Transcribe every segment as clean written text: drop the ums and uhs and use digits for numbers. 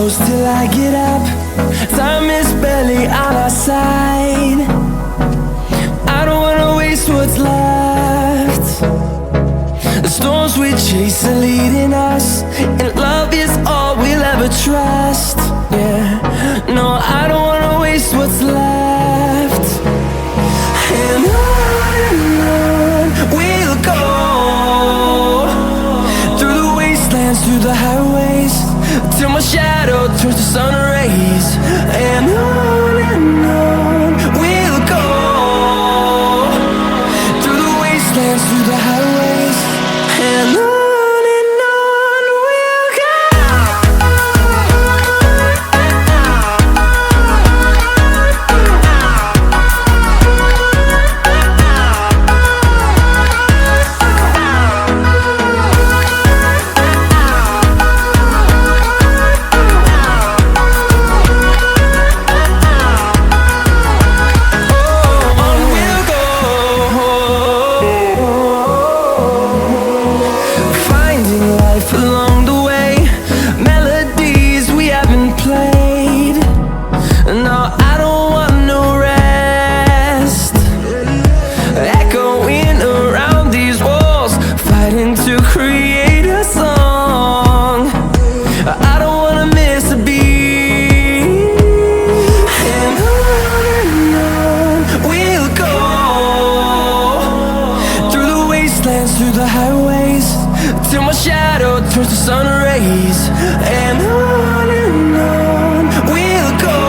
close till I get up. Time is barely on our side. I don't wanna waste what's left. The storms we chase are leading us, and love is all we'll ever trust. Yeah, no, I don't wanna waste what's left. And on we'll go, through the wastelands, through the highways, till my shadow turns to sun rays. And on we'll go, through the wastelands, through the highways, and on. Along the way, melodies we haven't played. No, I don't want no rest. Echoing around these walls, fighting to create a song. I don't wanna miss a beat. And on we'll go, through the wastelands, through the highways, till my shadow turns to sun rays. And on we'll go,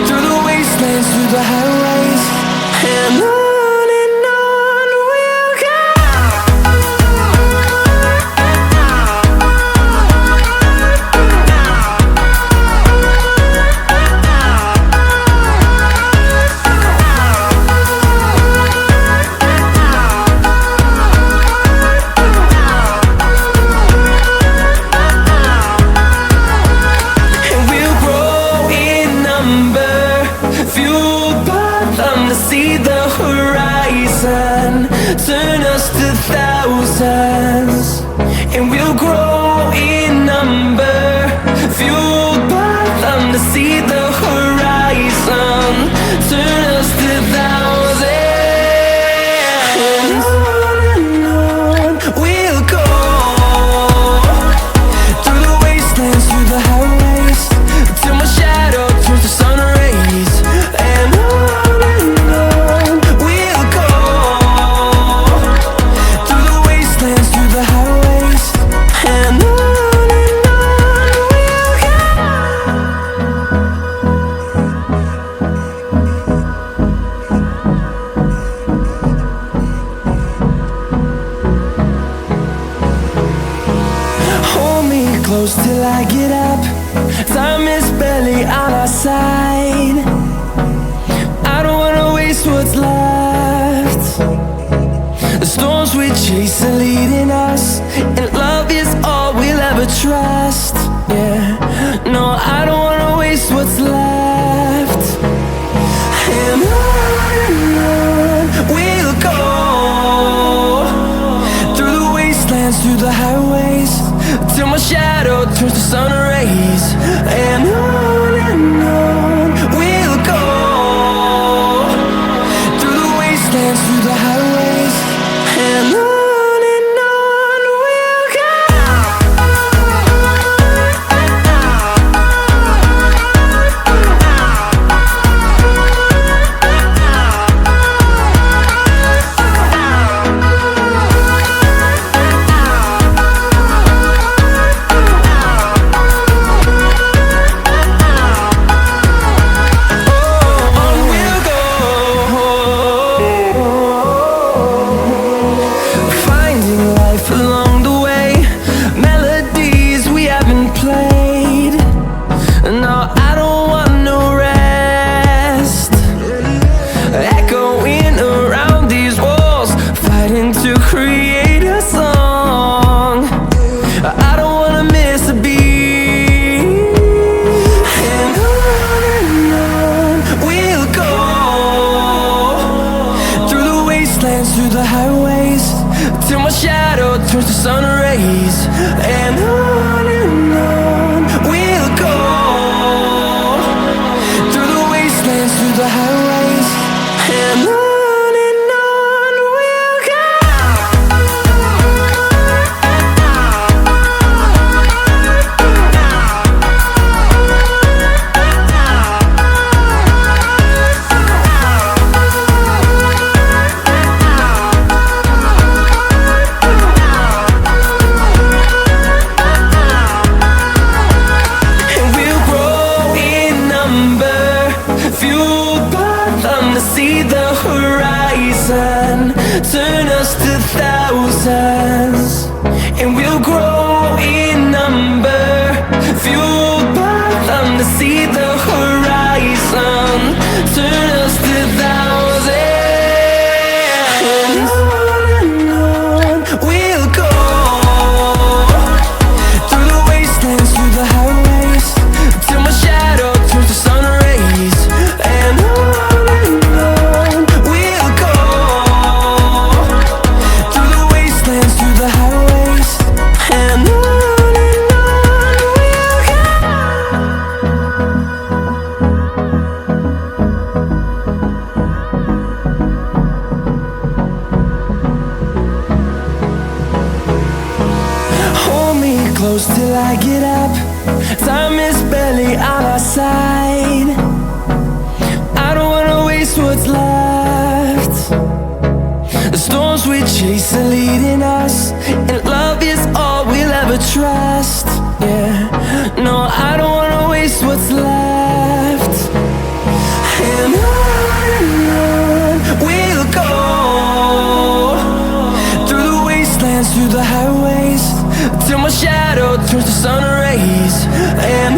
through the wastelands, through the highways, and on we'll go. See the horizon, turn us to thousands, and we'll grow in number, fueled by them to see the horizon, turn us to thousands. And on we'll go, through the wastelands, through the highways, till my shadow turns to sun rays. And close till I get up. Time is barely on our side. I don't wanna waste what's left. The storms we chase are leading us, and love is all we'll ever trust. Yeah, no, I don't wanna waste what's left. And on we'll go, through the wastelands, through the highways, till my shadow turns to sun rays. And on we'll go, through the wastelands, through the highways, and on we'll go. till my shadow turns to sun rays. And on number, fueled by them to see the horizon, turn us to thousands, and we'll grow in number, fueled by them to see the horizon, turn us to thousands, and on we'll go, through the wastelands, through the highways, till my shadow turns to sun rays, and on we'll go, through the wastelands, through the highways, and on we'll go. Hold me close till I get up. Time is barely on our side. I don't wanna waste what's left. The storms we chase are leading us, and love is all we'll ever trust. Yeah, no, I don't wanna waste what's left. And on we'll go, through the wastelands, through the highways, till my shadow turns to sun rays, and